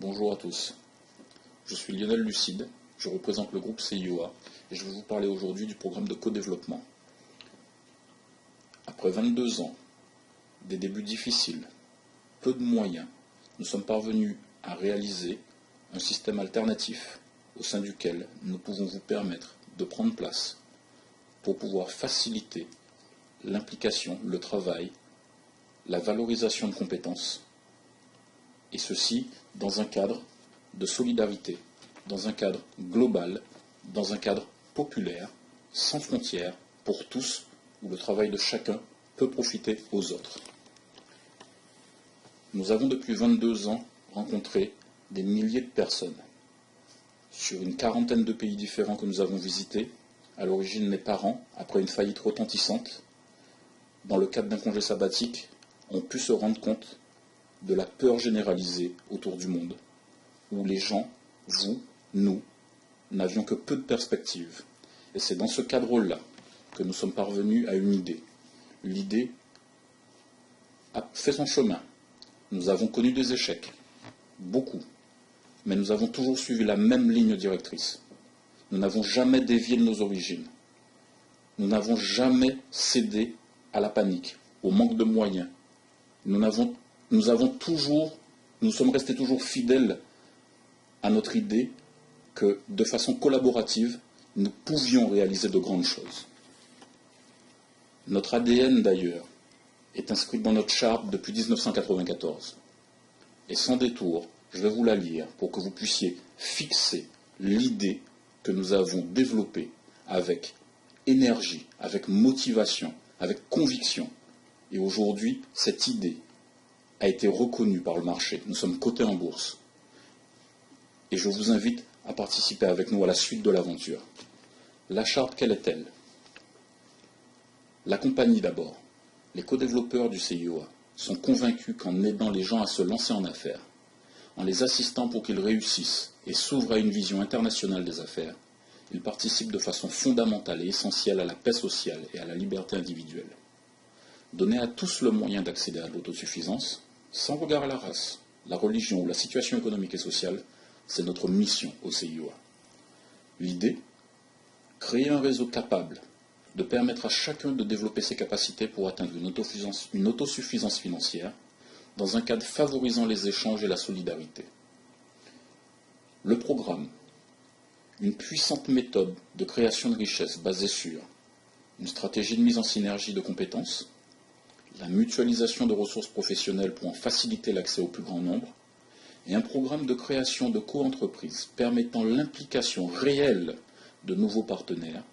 Bonjour à tous, je suis Lionel Lucide, je représente le groupe CIOA et je vais vous parler aujourd'hui du programme de co-développement. Après 22 ans, des débuts difficiles, peu de moyens, nous sommes parvenus à réaliser un système alternatif au sein duquel nous pouvons vous permettre de prendre place pour pouvoir faciliter l'implication, le travail, la valorisation de compétences, et ceci dans un cadre de solidarité, dans un cadre global, dans un cadre populaire, sans frontières, pour tous, où le travail de chacun peut profiter aux autres. Nous avons depuis 22 ans rencontré des milliers de personnes sur une quarantaine de pays différents que nous avons visités. À l'origine, mes parents, après une faillite retentissante, dans le cadre d'un congé sabbatique, ont pu se rendre compte de la peur généralisée autour du monde, où les gens, vous, nous, n'avions que peu de perspectives. Et c'est dans ce cadre-là que nous sommes parvenus à une idée. L'idée a fait son chemin. Nous avons connu des échecs, beaucoup, mais nous avons toujours suivi la même ligne directrice. Nous n'avons jamais dévié de nos origines. Nous n'avons jamais cédé à la panique, au manque de moyens. Nous sommes restés toujours fidèles à notre idée que, de façon collaborative, nous pouvions réaliser de grandes choses. Notre ADN, d'ailleurs, est inscrit dans notre charte depuis 1994. Et sans détour, je vais vous la lire pour que vous puissiez fixer l'idée que nous avons développée avec énergie, avec motivation, avec conviction. Et aujourd'hui, cette idée a été reconnue par le marché. Nous sommes cotés en bourse. Et je vous invite à participer avec nous à la suite de l'aventure. La charte, quelle est-elle? La compagnie d'abord. Les co-développeurs du CIOA sont convaincus qu'en aidant les gens à se lancer en affaires, en les assistant pour qu'ils réussissent et s'ouvrent à une vision internationale des affaires, ils participent de façon fondamentale et essentielle à la paix sociale et à la liberté individuelle. Donner à tous le moyen d'accéder à l'autosuffisance, sans regard à la race, la religion ou la situation économique et sociale, c'est notre mission au CIOA. L'idée, créer un réseau capable de permettre à chacun de développer ses capacités pour atteindre une autosuffisance financière dans un cadre favorisant les échanges et la solidarité. Le programme, une puissante méthode de création de richesse basée sur une stratégie de mise en synergie de compétences, la mutualisation de ressources professionnelles pour en faciliter l'accès au plus grand nombre, et un programme de création de co-entreprises permettant l'implication réelle de nouveaux partenaires,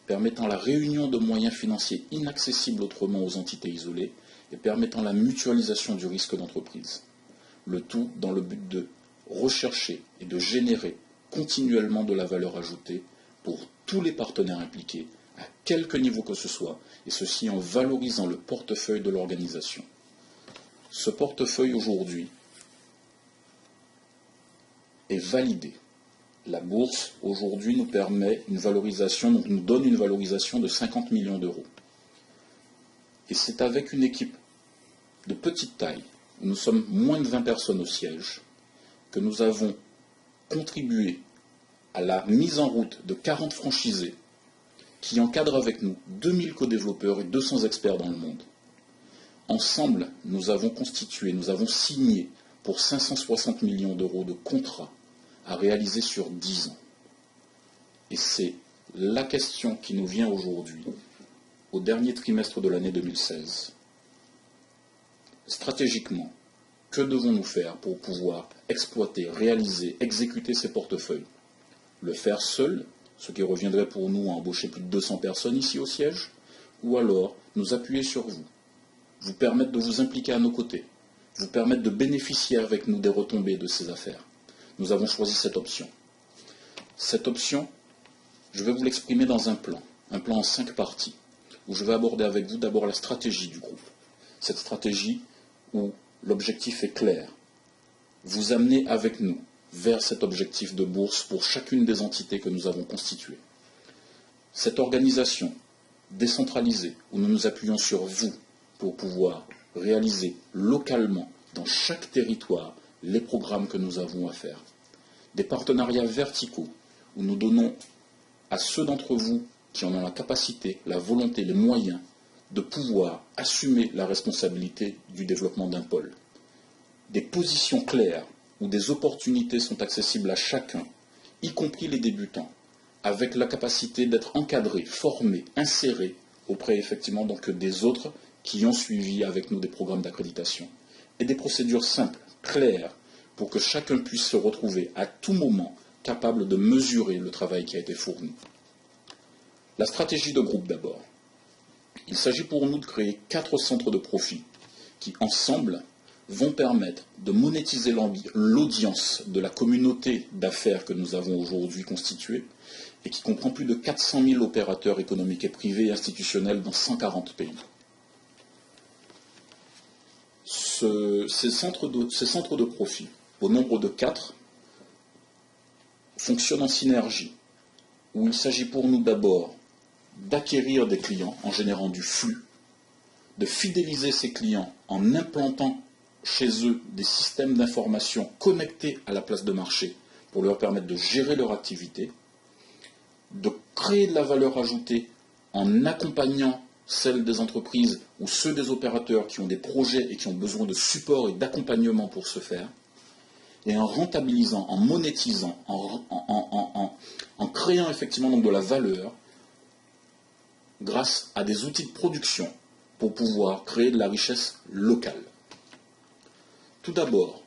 permettant la réunion de moyens financiers inaccessibles autrement aux entités isolées et permettant la mutualisation du risque d'entreprise. Le tout dans le but de rechercher et de générer continuellement de la valeur ajoutée pour tous les partenaires impliqués, à quelque niveau que ce soit, et ceci en valorisant le portefeuille de l'organisation. Ce portefeuille aujourd'hui est validé. La bourse aujourd'hui nous permet une valorisation, nous donne une valorisation de 50 millions d'euros. Et c'est avec une équipe de petite taille, où nous sommes moins de 20 personnes au siège, que nous avons contribué à la mise en route de 40 franchisés qui encadrent avec nous 2000 co-développeurs et 200 experts dans le monde. Ensemble, nous avons signé pour 560 millions d'euros de contrats à réaliser sur 10 ans. Et c'est la question qui nous vient aujourd'hui, au dernier trimestre de l'année 2016. Stratégiquement, que devons-nous faire pour pouvoir exploiter, réaliser, exécuter ces portefeuilles? Le faire seul, ce qui reviendrait pour nous à embaucher plus de 200 personnes ici au siège, ou alors nous appuyer sur vous, vous permettre de vous impliquer à nos côtés, vous permettre de bénéficier avec nous des retombées de ces affaires. Nous avons choisi cette option. Cette option, je vais vous l'exprimer dans un plan en 5 parties, où je vais aborder avec vous d'abord la stratégie du groupe. Cette stratégie où l'objectif est clair. Vous amener avec nous vers cet objectif de bourse pour chacune des entités que nous avons constituées. Cette organisation décentralisée, où nous nous appuyons sur vous pour pouvoir réaliser localement, dans chaque territoire, les programmes que nous avons à faire. Des partenariats verticaux où nous donnons à ceux d'entre vous qui en ont la capacité, la volonté, les moyens de pouvoir assumer la responsabilité du développement d'un pôle. Des positions claires où des opportunités sont accessibles à chacun, y compris les débutants, avec la capacité d'être encadrés, formés, insérés auprès effectivement donc des autres qui ont suivi avec nous des programmes d'accréditation. Et des procédures simples, claires, pour que chacun puisse se retrouver à tout moment capable de mesurer le travail qui a été fourni. La stratégie de groupe d'abord. Il s'agit pour nous de créer 4 centres de profit qui, ensemble, vont permettre de monétiser l'audience de la communauté d'affaires que nous avons aujourd'hui constituée et qui comprend plus de 400 000 opérateurs économiques et privés et institutionnels dans 140 pays. Ces centres de profit, au nombre de 4, fonctionnent en synergie, où il s'agit pour nous d'abord d'acquérir des clients en générant du flux, de fidéliser ces clients en implantant chez eux des systèmes d'information connectés à la place de marché pour leur permettre de gérer leur activité, de créer de la valeur ajoutée en accompagnant celles des entreprises ou ceux des opérateurs qui ont des projets et qui ont besoin de support et d'accompagnement pour ce faire, et en rentabilisant, en monétisant, en créant effectivement donc de la valeur grâce à des outils de production pour pouvoir créer de la richesse locale. Tout d'abord,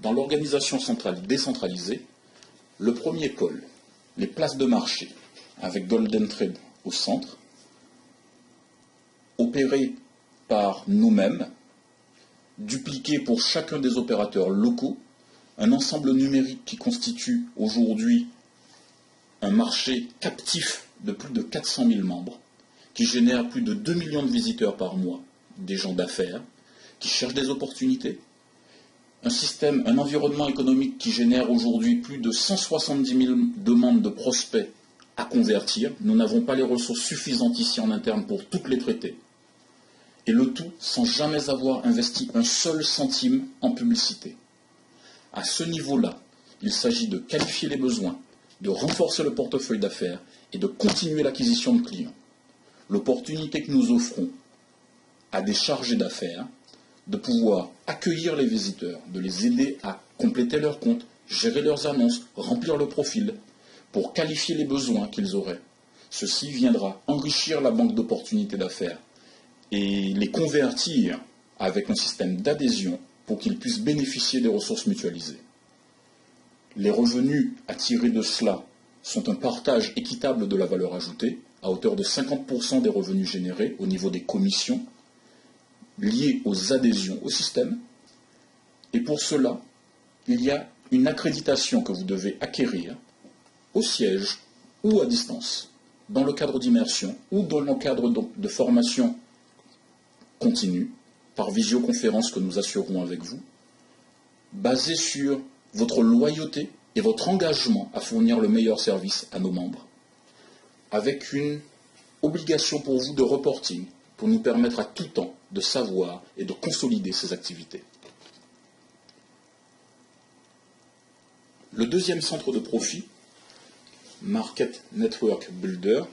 dans l'organisation centrale décentralisée, le premier pôle, les places de marché, avec Golden Trade au centre, opéré par nous-mêmes, dupliqué pour chacun des opérateurs locaux, un ensemble numérique qui constitue aujourd'hui un marché captif de plus de 400 000 membres, qui génère plus de 2 millions de visiteurs par mois, des gens d'affaires, qui cherchent des opportunités, un environnement économique qui génère aujourd'hui plus de 170 000 demandes de prospects à convertir. Nous n'avons pas les ressources suffisantes ici en interne pour toutes les traiter. Et le tout sans jamais avoir investi un seul centime en publicité. À ce niveau-là, il s'agit de qualifier les besoins, de renforcer le portefeuille d'affaires et de continuer l'acquisition de clients. L'opportunité que nous offrons à des chargés d'affaires de pouvoir accueillir les visiteurs, de les aider à compléter leurs comptes, gérer leurs annonces, remplir le profil, pour qualifier les besoins qu'ils auraient. Ceci viendra enrichir la banque d'opportunités d'affaires et les convertir avec un système d'adhésion pour qu'ils puissent bénéficier des ressources mutualisées. Les revenus à tirer de cela sont un partage équitable de la valeur ajoutée, à hauteur de 50% des revenus générés au niveau des commissions, liées aux adhésions au système. Et pour cela, il y a une accréditation que vous devez acquérir au siège ou à distance, dans le cadre d'immersion ou dans le cadre de formation continue, par visioconférence que nous assurerons avec vous, basée sur votre loyauté et votre engagement à fournir le meilleur service à nos membres, avec une obligation pour vous de reporting, pour nous permettre à tout temps de savoir et de consolider ces activités. Le deuxième centre de profit, Market Network Builder,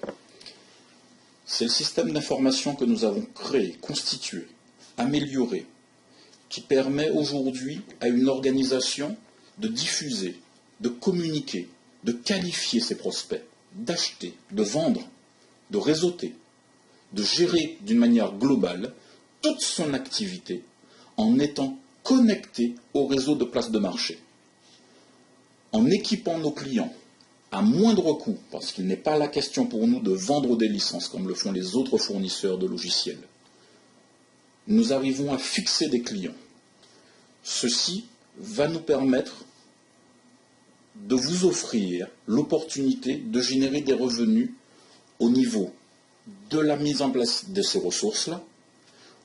c'est le système d'information que nous avons créé, constitué, amélioré, qui permet aujourd'hui à une organisation de diffuser, de communiquer, de qualifier ses prospects, d'acheter, de vendre, de réseauter, de gérer d'une manière globale toute son activité en étant connecté au réseau de places de marché, en équipant nos clients à moindre coût, parce qu'il n'est pas la question pour nous de vendre des licences comme le font les autres fournisseurs de logiciels. Nous arrivons à fixer des clients. Ceci va nous permettre de vous offrir l'opportunité de générer des revenus au niveau de la mise en place de ces ressources-là,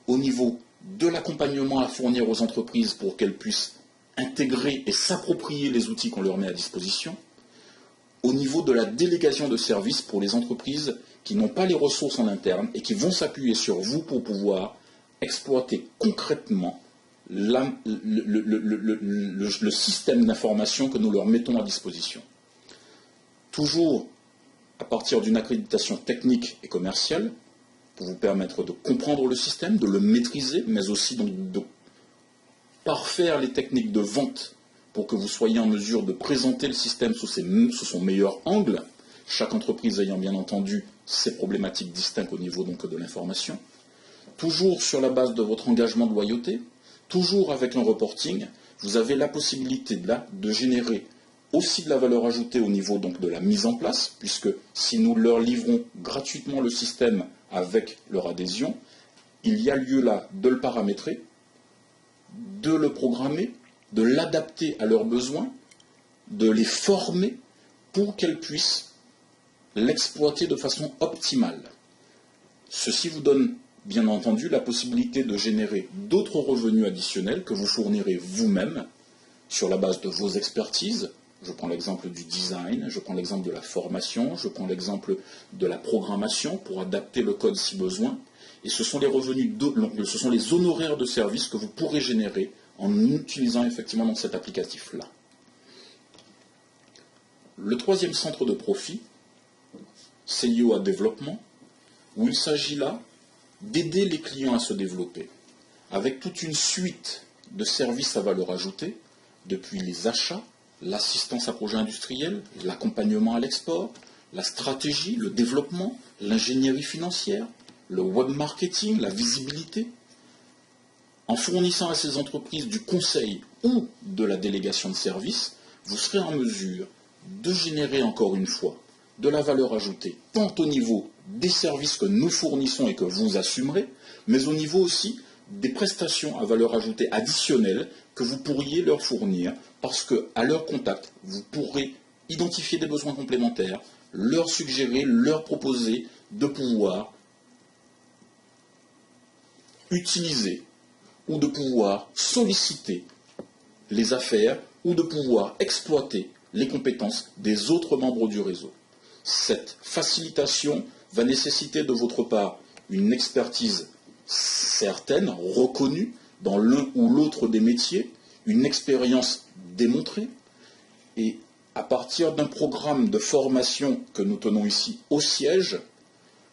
au niveau de l'accompagnement à fournir aux entreprises pour qu'elles puissent intégrer et s'approprier les outils qu'on leur met à disposition, au niveau de la délégation de services pour les entreprises qui n'ont pas les ressources en interne et qui vont s'appuyer sur vous pour pouvoir exploiter concrètement le système d'information que nous leur mettons à disposition. Toujours à partir d'une accréditation technique et commerciale, pour vous permettre de comprendre le système, de le maîtriser, mais aussi donc de parfaire les techniques de vente pour que vous soyez en mesure de présenter le système sous son meilleur angle, chaque entreprise ayant bien entendu ses problématiques distinctes au niveau donc de l'information. Toujours sur la base de votre engagement de loyauté, toujours avec un reporting, vous avez la possibilité là de générer aussi de la valeur ajoutée au niveau donc de la mise en place, puisque si nous leur livrons gratuitement le système avec leur adhésion, il y a lieu là de le paramétrer, de le programmer, de l'adapter à leurs besoins, de les former pour qu'elles puissent l'exploiter de façon optimale. Ceci vous donne bien entendu la possibilité de générer d'autres revenus additionnels que vous fournirez vous-même sur la base de vos expertises. Je prends l'exemple du design, je prends l'exemple de la formation, je prends l'exemple de la programmation pour adapter le code si besoin. Et ce sont les revenus, ce sont les honoraires de service que vous pourrez générer en utilisant effectivement dans cet applicatif-là. Le troisième centre de profit, c'est CIOA Développement, où il s'agit là d'aider les clients à se développer, avec toute une suite de services à valeur ajoutée, depuis les achats, l'assistance à projets industriels, l'accompagnement à l'export, la stratégie, le développement, l'ingénierie financière, le web marketing, la visibilité. En fournissant à ces entreprises du conseil ou de la délégation de services, vous serez en mesure de générer encore une fois de la valeur ajoutée, tant au niveau des services que nous fournissons et que vous assumerez, mais au niveau aussi des prestations à valeur ajoutée additionnelles que vous pourriez leur fournir, parce qu'à leur contact, vous pourrez identifier des besoins complémentaires, leur suggérer, leur proposer de pouvoir utiliser ou de pouvoir solliciter les affaires ou de pouvoir exploiter les compétences des autres membres du réseau. Cette facilitation va nécessiter de votre part une expertise certaine, reconnue dans l'un ou l'autre des métiers, une expérience démontrée, et à partir d'un programme de formation que nous tenons ici au siège,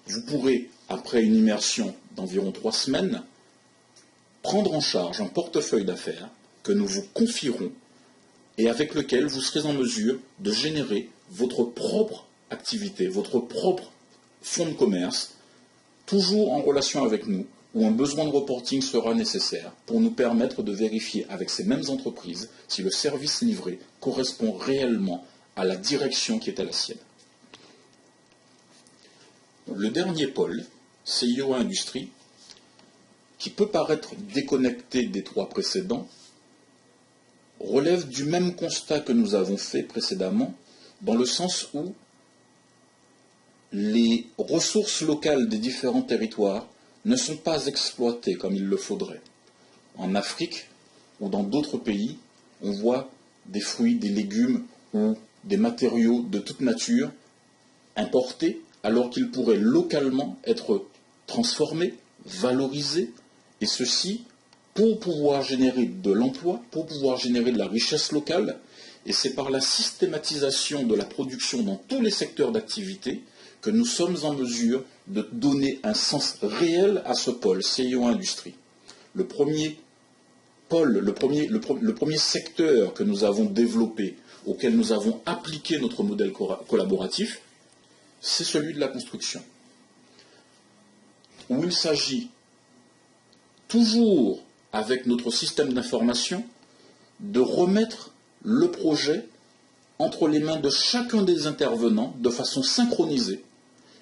vous pourrez, après une immersion d'environ 3 semaines, prendre en charge un portefeuille d'affaires que nous vous confierons et avec lequel vous serez en mesure de générer votre propre activité, votre propre fonds de commerce, toujours en relation avec nous, où un besoin de reporting sera nécessaire pour nous permettre de vérifier avec ces mêmes entreprises si le service livré correspond réellement à la direction qui est à la sienne. Le dernier pôle, CIOA Industrie, qui peut paraître déconnecté des 3 précédents, relève du même constat que nous avons fait précédemment, dans le sens où les ressources locales des différents territoires ne sont pas exploitées comme il le faudrait. En Afrique ou dans d'autres pays, on voit des fruits, des légumes ou des matériaux de toute nature importés alors qu'ils pourraient localement être transformés, valorisés, et ceci pour pouvoir générer de l'emploi, pour pouvoir générer de la richesse locale, et c'est par la systématisation de la production dans tous les secteurs d'activité que nous sommes en mesure de donner un sens réel à ce pôle CIOA Industrie. Le premier pôle, le premier secteur que nous avons développé, auquel nous avons appliqué notre modèle collaboratif, c'est celui de la construction, où il s'agit toujours avec notre système d'information de remettre le projet entre les mains de chacun des intervenants de façon synchronisée,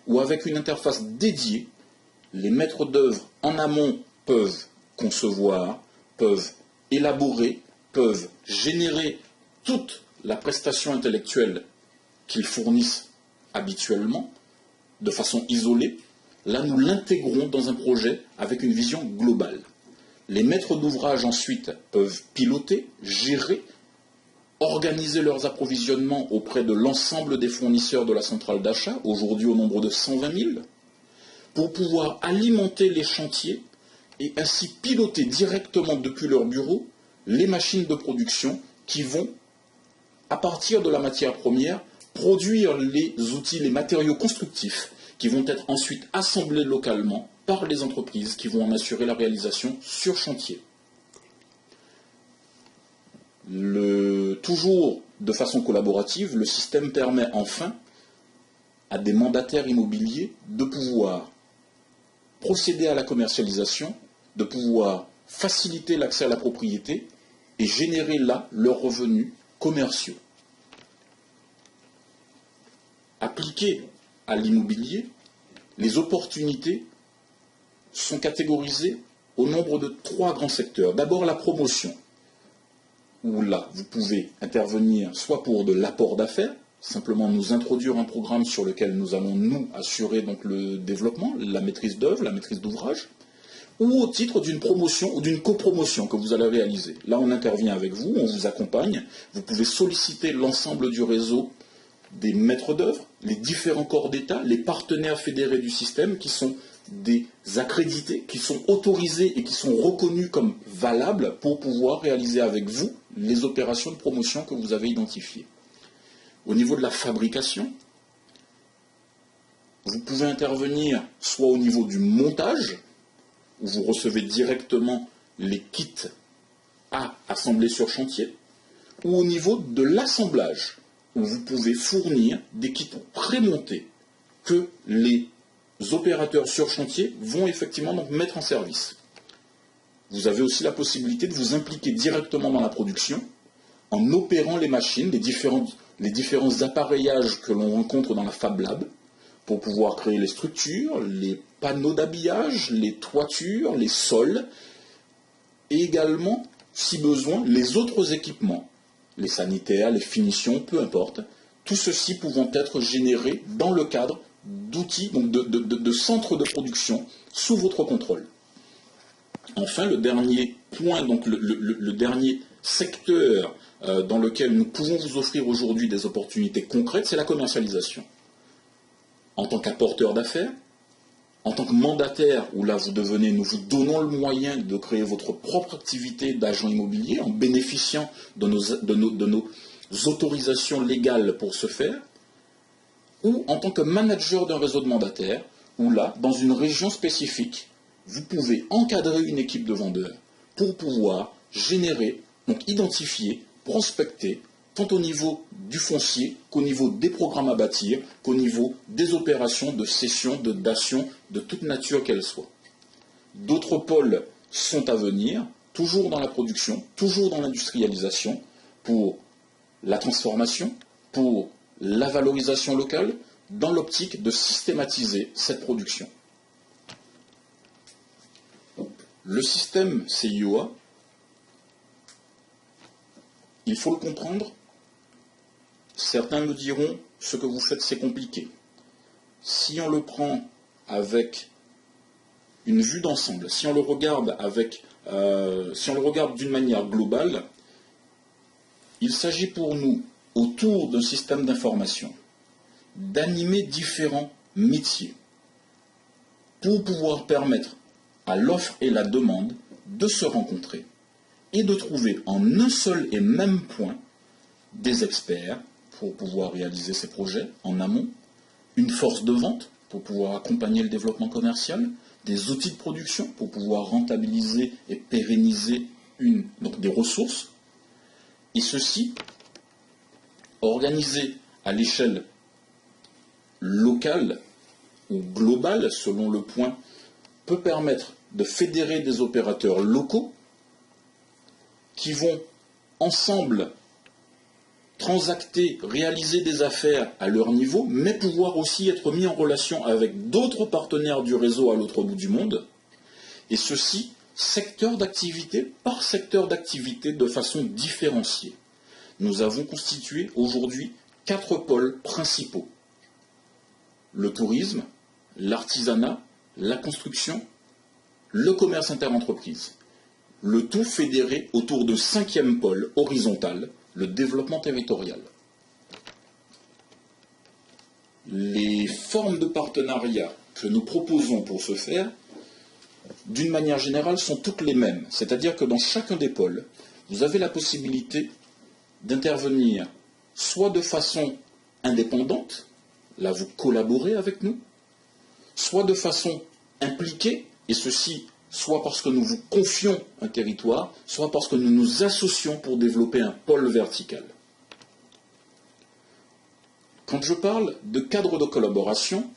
ou avec une interface dédiée. Les maîtres d'œuvre en amont peuvent concevoir, peuvent élaborer, peuvent générer toute la prestation intellectuelle qu'ils fournissent habituellement, de façon isolée. Là, nous l'intégrons dans un projet avec une vision globale. Les maîtres d'ouvrage ensuite peuvent piloter, gérer, organiser leurs approvisionnements auprès de l'ensemble des fournisseurs de la centrale d'achat, aujourd'hui au nombre de 120 000, pour pouvoir alimenter les chantiers et ainsi piloter directement depuis leur bureau les machines de production qui vont, à partir de la matière première, produire les outils, les matériaux constructifs qui vont être ensuite assemblés localement par les entreprises qui vont en assurer la réalisation sur chantier. Toujours de façon collaborative, le système permet enfin à des mandataires immobiliers de pouvoir procéder à la commercialisation, de pouvoir faciliter l'accès à la propriété et générer là leurs revenus commerciaux. Appliquées à l'immobilier, les opportunités sont catégorisées au nombre de 3 grands secteurs. D'abord la promotion, où là vous pouvez intervenir soit pour de l'apport d'affaires, simplement nous introduire un programme sur lequel nous allons nous assurer donc le développement, la maîtrise d'œuvre, la maîtrise d'ouvrage, ou au titre d'une promotion ou d'une copromotion que vous allez réaliser. Là on intervient avec vous, on vous accompagne, vous pouvez solliciter l'ensemble du réseau des maîtres d'œuvre, les différents corps d'État, les partenaires fédérés du système qui sont des accrédités, qui sont autorisés et qui sont reconnus comme valables pour pouvoir réaliser avec vous les opérations de promotion que vous avez identifiées. Au niveau de la fabrication, vous pouvez intervenir soit au niveau du montage, où vous recevez directement les kits à assembler sur chantier, ou au niveau de l'assemblage, où vous pouvez fournir des kits prémontés que les opérateurs sur chantier vont effectivement donc mettre en service. Vous avez aussi la possibilité de vous impliquer directement dans la production en opérant les machines, les différents appareillages que l'on rencontre dans la Fab Lab pour pouvoir créer les structures, les panneaux d'habillage, les toitures, les sols et également, si besoin, les autres équipements, les sanitaires, les finitions, peu importe, tout ceci pouvant être généré dans le cadre d'outils, donc de centres de production sous votre contrôle. Enfin, le dernier point, donc le dernier secteur dans lequel nous pouvons vous offrir aujourd'hui des opportunités concrètes, c'est la commercialisation. En tant qu'apporteur d'affaires, en tant que mandataire, où là nous vous donnons le moyen de créer votre propre activité d'agent immobilier en bénéficiant de nos autorisations légales pour ce faire, ou en tant que manager d'un réseau de mandataires, où là, dans une région spécifique, vous pouvez encadrer une équipe de vendeurs pour pouvoir générer, donc identifier, prospecter, tant au niveau du foncier qu'au niveau des programmes à bâtir, qu'au niveau des opérations de cession, de dation, de toute nature qu'elles soient. D'autres pôles sont à venir, toujours dans la production, toujours dans l'industrialisation, pour la transformation, pour la valorisation locale, dans l'optique de systématiser cette production. Le système CIOA, il faut le comprendre, certains me diront ce que vous faites c'est compliqué. Si on le prend avec une vue d'ensemble, si on le regarde d'une manière globale, il s'agit pour nous, autour d'un système d'information, d'animer différents métiers pour pouvoir permettre à l'offre et la demande de se rencontrer et de trouver en un seul et même point des experts pour pouvoir réaliser ces projets en amont, une force de vente pour pouvoir accompagner le développement commercial, des outils de production pour pouvoir rentabiliser et pérenniser donc des ressources, et ceci organisé à l'échelle locale ou globale, selon le point, peut permettre de fédérer des opérateurs locaux qui vont ensemble transacter, réaliser des affaires à leur niveau, mais pouvoir aussi être mis en relation avec d'autres partenaires du réseau à l'autre bout du monde, et ceci secteur d'activité par secteur d'activité de façon différenciée. Nous avons constitué aujourd'hui 4 pôles principaux. Le tourisme, l'artisanat, la construction, le commerce interentreprise. Le tout fédéré autour de 5e pôle horizontal, le développement territorial. Les formes de partenariat que nous proposons pour ce faire d'une manière générale, sont toutes les mêmes. C'est-à-dire que dans chacun des pôles, vous avez la possibilité d'intervenir soit de façon indépendante, là vous collaborez avec nous, soit de façon impliquée, et ceci soit parce que nous vous confions un territoire, soit parce que nous nous associons pour développer un pôle vertical. Quand je parle de cadres de collaboration,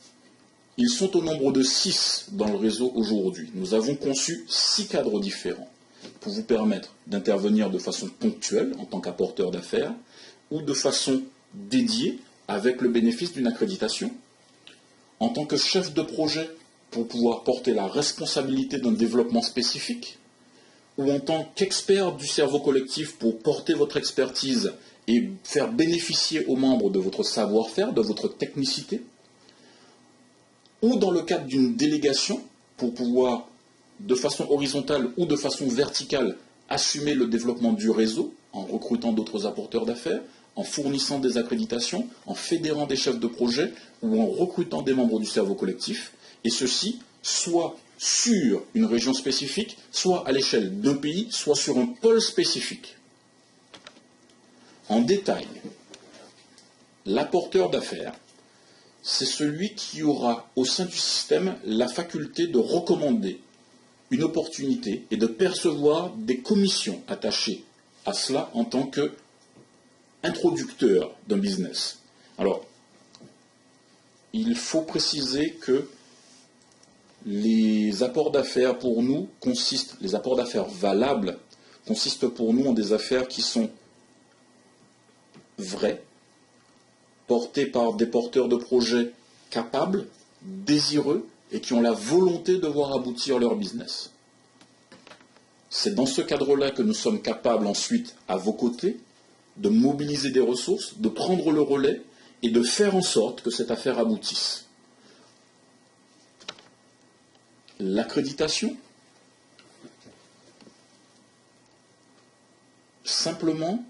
ils sont au nombre de 6 dans le réseau aujourd'hui. Nous avons conçu 6 cadres différents pour vous permettre d'intervenir de façon ponctuelle en tant qu'apporteur d'affaires ou de façon dédiée avec le bénéfice d'une accréditation, en tant que chef de projet pour pouvoir porter la responsabilité d'un développement spécifique, ou en tant qu'expert du cerveau collectif pour porter votre expertise et faire bénéficier aux membres de votre savoir-faire, de votre technicité, ou dans le cadre d'une délégation pour pouvoir, de façon horizontale ou de façon verticale, assumer le développement du réseau en recrutant d'autres apporteurs d'affaires, en fournissant des accréditations, en fédérant des chefs de projet ou en recrutant des membres du cerveau collectif, et ceci soit sur une région spécifique, soit à l'échelle d'un pays, soit sur un pôle spécifique. En détail, l'apporteur d'affaires, c'est celui qui aura au sein du système la faculté de recommander une opportunité et de percevoir des commissions attachées à cela en tant qu'introducteur d'un business. Alors, il faut préciser que les apports d'affaires pour nous consistent, les apports d'affaires valables consistent pour nous en des affaires qui sont vraies, portés par des porteurs de projets capables, désireux et qui ont la volonté de voir aboutir leur business. C'est dans ce cadre-là que nous sommes capables ensuite, à vos côtés, de mobiliser des ressources, de prendre le relais et de faire en sorte que cette affaire aboutisse. L'accréditation, simplement,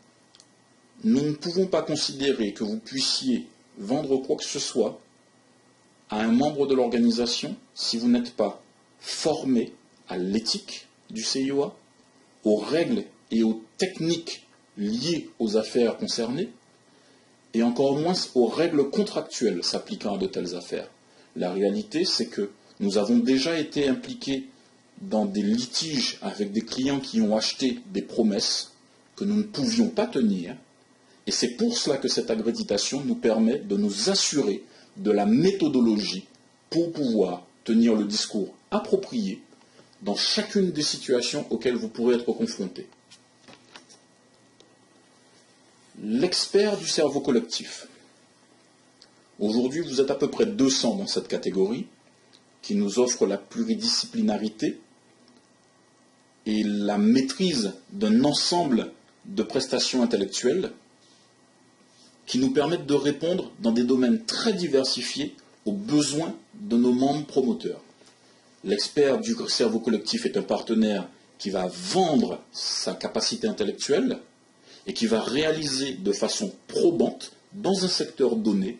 nous ne pouvons pas considérer que vous puissiez vendre quoi que ce soit à un membre de l'organisation si vous n'êtes pas formé à l'éthique du CIOA, aux règles et aux techniques liées aux affaires concernées, et encore moins aux règles contractuelles s'appliquant à de telles affaires. La réalité, c'est que nous avons déjà été impliqués dans des litiges avec des clients qui ont acheté des promesses que nous ne pouvions pas tenir. Et c'est pour cela que cette accréditation nous permet de nous assurer de la méthodologie pour pouvoir tenir le discours approprié dans chacune des situations auxquelles vous pourrez être confrontés. L'expert du cerveau collectif. Aujourd'hui, vous êtes à peu près 200 dans cette catégorie qui nous offre la pluridisciplinarité et la maîtrise d'un ensemble de prestations intellectuelles qui nous permettent de répondre dans des domaines très diversifiés aux besoins de nos membres promoteurs. L'expert du cerveau collectif est un partenaire qui va vendre sa capacité intellectuelle et qui va réaliser de façon probante, dans un secteur donné,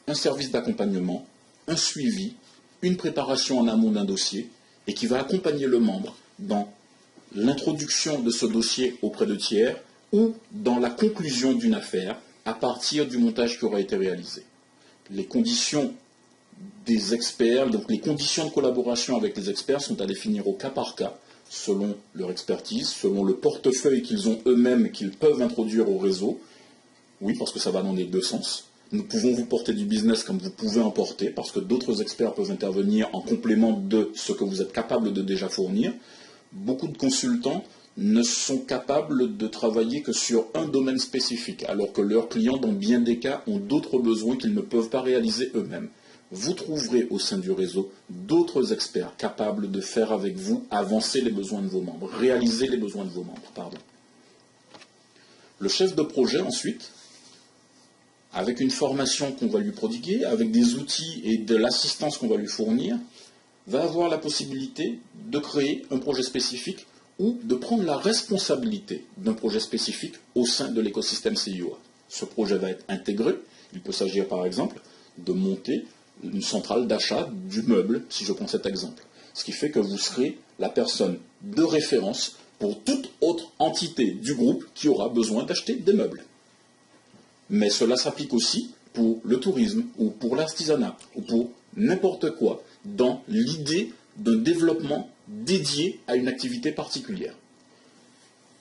un service d'accompagnement, un suivi, une préparation en amont d'un dossier, et qui va accompagner le membre dans l'introduction de ce dossier auprès de tiers ou dans la conclusion d'une affaire à partir du montage qui aura été réalisé. Les conditions des experts, donc les conditions de collaboration avec les experts sont à définir au cas par cas, selon leur expertise, selon le portefeuille qu'ils ont eux-mêmes, qu'ils peuvent introduire au réseau. Oui, parce que ça va dans les deux sens. Nous pouvons vous porter du business comme vous pouvez en porter, parce que d'autres experts peuvent intervenir en complément de ce que vous êtes capable de déjà fournir. Beaucoup de consultants ne sont capables de travailler que sur un domaine spécifique, alors que leurs clients, dans bien des cas, ont d'autres besoins qu'ils ne peuvent pas réaliser eux-mêmes. Vous trouverez au sein du réseau d'autres experts capables de faire avec vous avancer les besoins de vos membres, réaliser les besoins de vos membres. Le chef de projet, ensuite, avec une formation qu'on va lui prodiguer, avec des outils et de l'assistance qu'on va lui fournir, va avoir la possibilité de créer un projet spécifique ou de prendre la responsabilité d'un projet spécifique au sein de l'écosystème CIOA. Ce projet va être intégré. Il peut s'agir par exemple de monter une centrale d'achat du meuble, si je prends cet exemple. Ce qui fait que vous serez la personne de référence pour toute autre entité du groupe qui aura besoin d'acheter des meubles. Mais cela s'applique aussi pour le tourisme ou pour l'artisanat ou pour n'importe quoi dans l'idée d'un développement dédié à une activité particulière.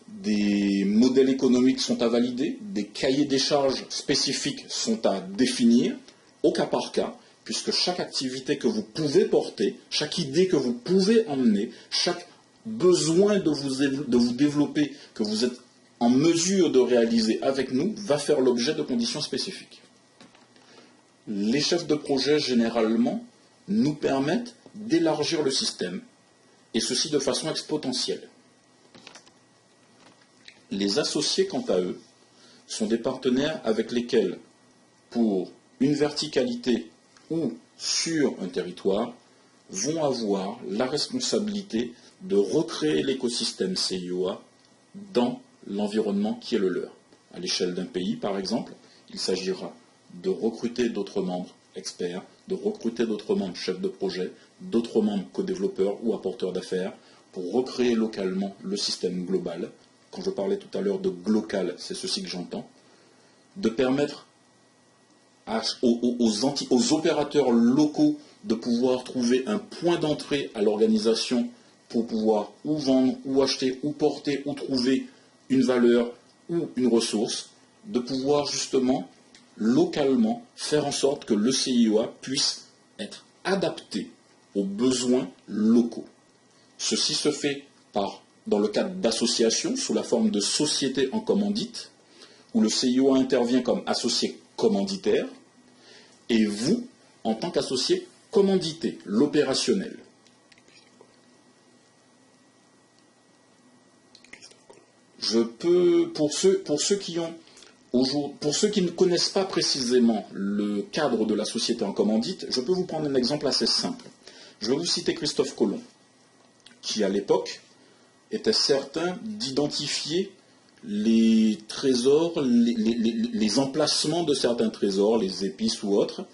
Des modèles économiques sont à valider, des cahiers des charges spécifiques sont à définir au cas par cas, puisque chaque activité que vous pouvez porter, chaque idée que vous pouvez emmener, chaque besoin de vous développer, que vous êtes en mesure de réaliser avec nous, va faire l'objet de conditions spécifiques. Les chefs de projet, généralement, nous permettent d'élargir le système, et ceci de façon exponentielle. Les associés, quant à eux, sont des partenaires avec lesquels, pour une verticalité ou sur un territoire, vont avoir la responsabilité de recréer l'écosystème CIOA dans l'environnement qui est le leur. À l'échelle d'un pays, par exemple, il s'agira de recruter d'autres membres experts, de recruter d'autres membres chefs de projet, d'autres membres co-développeurs ou apporteurs d'affaires, pour recréer localement le système global. Quand je parlais tout à l'heure de glocal, c'est ceci que j'entends, de permettre aux opérateurs locaux de pouvoir trouver un point d'entrée à l'organisation pour pouvoir ou vendre, ou acheter, ou porter, ou trouver une valeur ou une ressource, de pouvoir justement, localement, faire en sorte que le CIOA puisse être adapté aux besoins locaux. Ceci se fait dans le cadre d'associations, sous la forme de sociétés en commandite, où le CIOA intervient comme associé commanditaire, et vous, en tant qu'associé commandité, l'opérationnel. Je peux, pour ceux qui ne connaissent pas précisément le cadre de la société en commandite, je peux vous prendre un exemple assez simple. Je vais vous citer Christophe Colomb, qui à l'époque était certain d'identifier les trésors, les emplacements de certains trésors, les épices ou autres,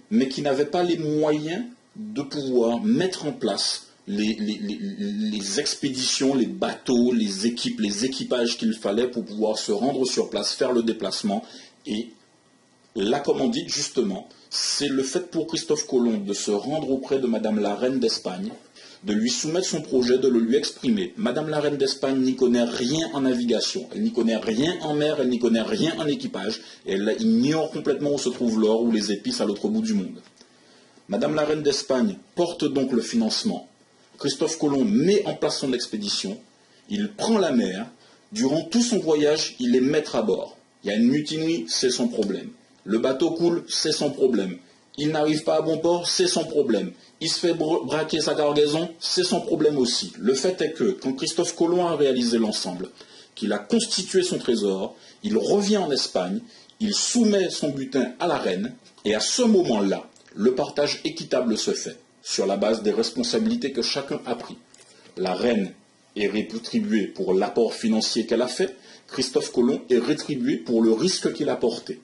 mais qui n'avait pas les moyens de pouvoir mettre en place les expéditions, les bateaux, les équipages qu'il fallait pour pouvoir se rendre sur place, faire le déplacement. Et la commandite, justement, c'est le fait pour Christophe Colomb de se rendre auprès de Madame la Reine d'Espagne, de lui soumettre son projet, de le lui exprimer. Madame la Reine d'Espagne n'y connaît rien en navigation, elle n'y connaît rien en mer, elle n'y connaît rien en équipage, et elle ignore complètement où se trouve l'or ou les épices à l'autre bout du monde. Madame la Reine d'Espagne porte donc le financement. Christophe Colomb met en place son expédition, il prend la mer, durant tout son voyage, il est maître à bord. Il y a une mutinerie, c'est son problème. Le bateau coule, c'est son problème. Il n'arrive pas à bon port, c'est son problème. Il se fait braquer sa cargaison, c'est son problème aussi. Le fait est que, quand Christophe Colomb a réalisé l'ensemble, qu'il a constitué son trésor, il revient en Espagne, il soumet son butin à la reine, et à ce moment-là, le partage équitable se fait, sur la base des responsabilités que chacun a pris. La reine est rétribuée pour l'apport financier qu'elle a fait, Christophe Colomb est rétribué pour le risque qu'il a porté.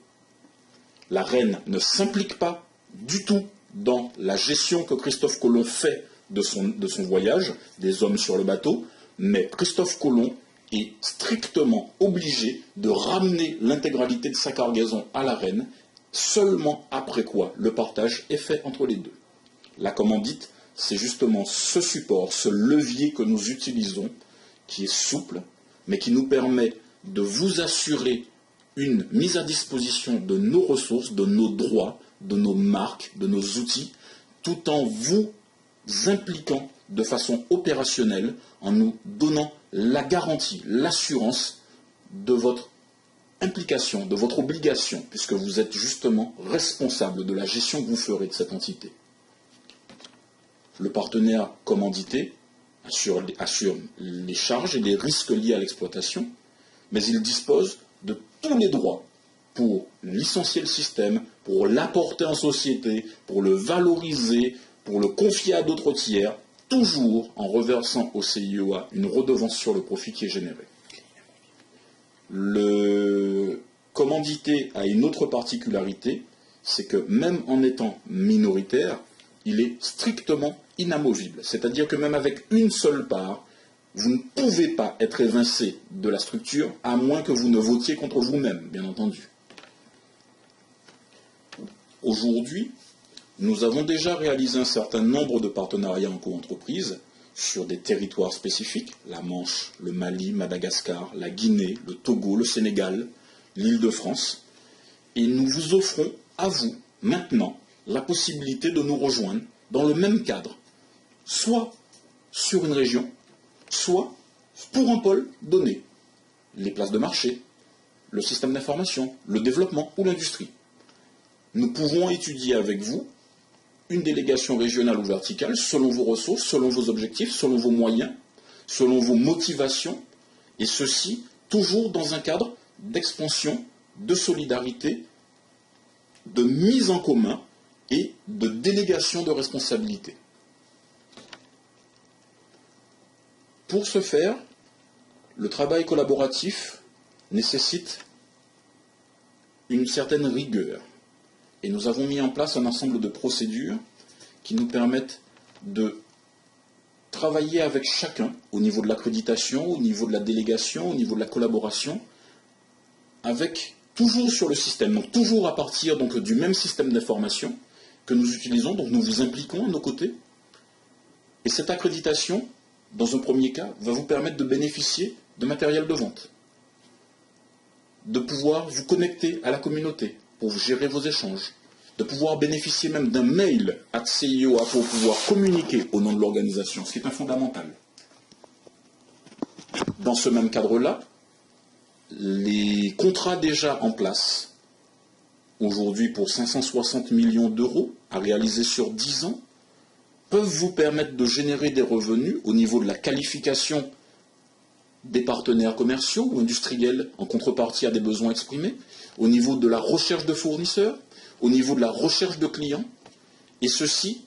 La reine ne s'implique pas du tout dans la gestion que Christophe Colomb fait de son voyage, des hommes sur le bateau, mais Christophe Colomb est strictement obligé de ramener l'intégralité de sa cargaison à la reine, seulement après quoi le partage est fait entre les deux. La commandite, c'est justement ce support, ce levier que nous utilisons, qui est souple, mais qui nous permet de vous assurer une mise à disposition de nos ressources, de nos droits, de nos marques, de nos outils, tout en vous impliquant de façon opérationnelle, en nous donnant la garantie, l'assurance de votre implication, de votre obligation, puisque vous êtes justement responsable de la gestion que vous ferez de cette entité. Le partenaire commandité assure les charges et les risques liés à l'exploitation, mais il dispose de tous les droits pour licencier le système, pour l'apporter en société, pour le valoriser, pour le confier à d'autres tiers, toujours en reversant au CIOA une redevance sur le profit qui est généré. Le commandité a une autre particularité, c'est que même en étant minoritaire, il est strictement inamovible. C'est-à-dire que même avec une seule part, vous ne pouvez pas être évincé de la structure, à moins que vous ne votiez contre vous-même, bien entendu. Aujourd'hui, nous avons déjà réalisé un certain nombre de partenariats en co-entreprise sur des territoires spécifiques, la Manche, le Mali, Madagascar, la Guinée, le Togo, le Sénégal, l'Île-de-France. Et nous vous offrons à vous, maintenant, la possibilité de nous rejoindre dans le même cadre, soit sur une région, soit pour un pôle donné, les places de marché, le système d'information, le développement ou l'industrie. Nous pouvons étudier avec vous une délégation régionale ou verticale selon vos ressources, selon vos objectifs, selon vos moyens, selon vos motivations, et ceci toujours dans un cadre d'expansion, de solidarité, de mise en commun et de délégation de responsabilités. Pour ce faire, le travail collaboratif nécessite une certaine rigueur. Et nous avons mis en place un ensemble de procédures qui nous permettent de travailler avec chacun au niveau de l'accréditation, au niveau de la délégation, au niveau de la collaboration, avec toujours sur le système, donc toujours à partir du même système d'information que nous utilisons, donc nous vous impliquons à nos côtés. Et cette accréditation, dans un premier cas, va vous permettre de bénéficier de matériel de vente, de pouvoir vous connecter à la communauté pour gérer vos échanges, de pouvoir bénéficier même d'un mail à CIOA pour pouvoir communiquer au nom de l'organisation, ce qui est un fondamental. Dans ce même cadre-là, les contrats déjà en place, aujourd'hui pour 560 millions d'euros à réaliser sur 10 ans, peuvent vous permettre de générer des revenus au niveau de la qualification des partenaires commerciaux ou industriels en contrepartie à des besoins exprimés, au niveau de la recherche de fournisseurs, au niveau de la recherche de clients, et ceci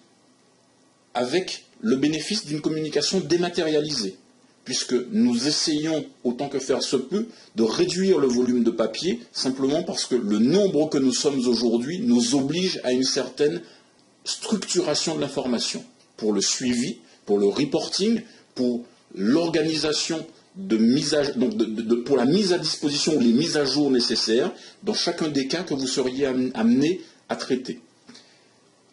avec le bénéfice d'une communication dématérialisée, puisque nous essayons, autant que faire se peut, de réduire le volume de papier, simplement parce que le nombre que nous sommes aujourd'hui nous oblige à une certaine structuration de l'information, pour le suivi, pour le reporting, pour l'organisation pour la mise à disposition ou les mises à jour nécessaires dans chacun des cas que vous seriez amené à traiter.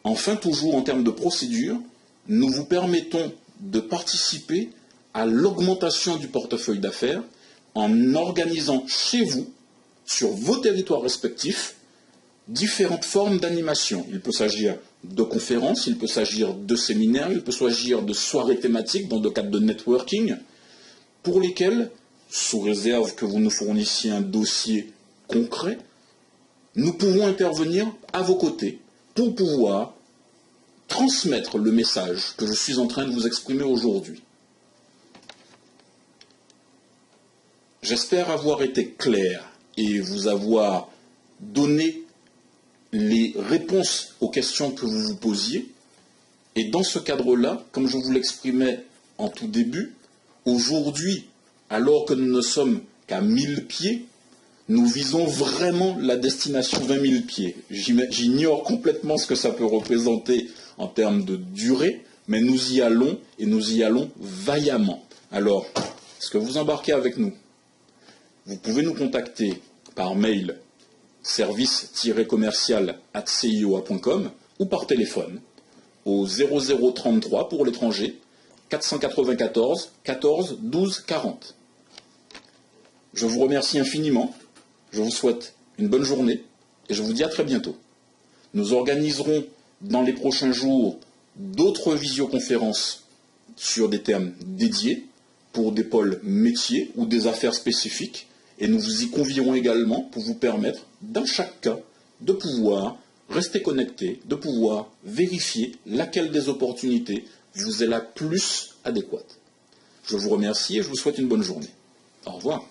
Enfin, toujours en termes de procédure, nous vous permettons de participer à l'augmentation du portefeuille d'affaires en organisant chez vous, sur vos territoires respectifs, différentes formes d'animation. Il peut s'agir de conférences, il peut s'agir de séminaires, il peut s'agir de soirées thématiques dans le cadre de networking, pour lesquels, sous réserve que vous nous fournissiez un dossier concret, nous pouvons intervenir à vos côtés pour pouvoir transmettre le message que je suis en train de vous exprimer aujourd'hui. J'espère avoir été clair et vous avoir donné les réponses aux questions que vous vous posiez. Et dans ce cadre-là, comme je vous l'exprimais en tout début, aujourd'hui, alors que nous ne sommes qu'à 1000 pieds, nous visons vraiment la destination 20 000 pieds. J'ignore complètement ce que ça peut représenter en termes de durée, mais nous y allons et nous y allons vaillamment. Alors, est-ce que vous embarquez avec nous? Vous pouvez nous contacter par mail service-commercial@cioa.com ou par téléphone au 0033 pour l'étranger 494 14 12 40. Je vous remercie infiniment, je vous souhaite une bonne journée et je vous dis à très bientôt. Nous organiserons dans les prochains jours d'autres visioconférences sur des thèmes dédiés pour des pôles métiers ou des affaires spécifiques et nous vous y convierons également pour vous permettre, dans chaque cas, de pouvoir rester connecté, de pouvoir vérifier laquelle des opportunités vous est la plus adéquate. Je vous remercie et je vous souhaite une bonne journée. Au revoir.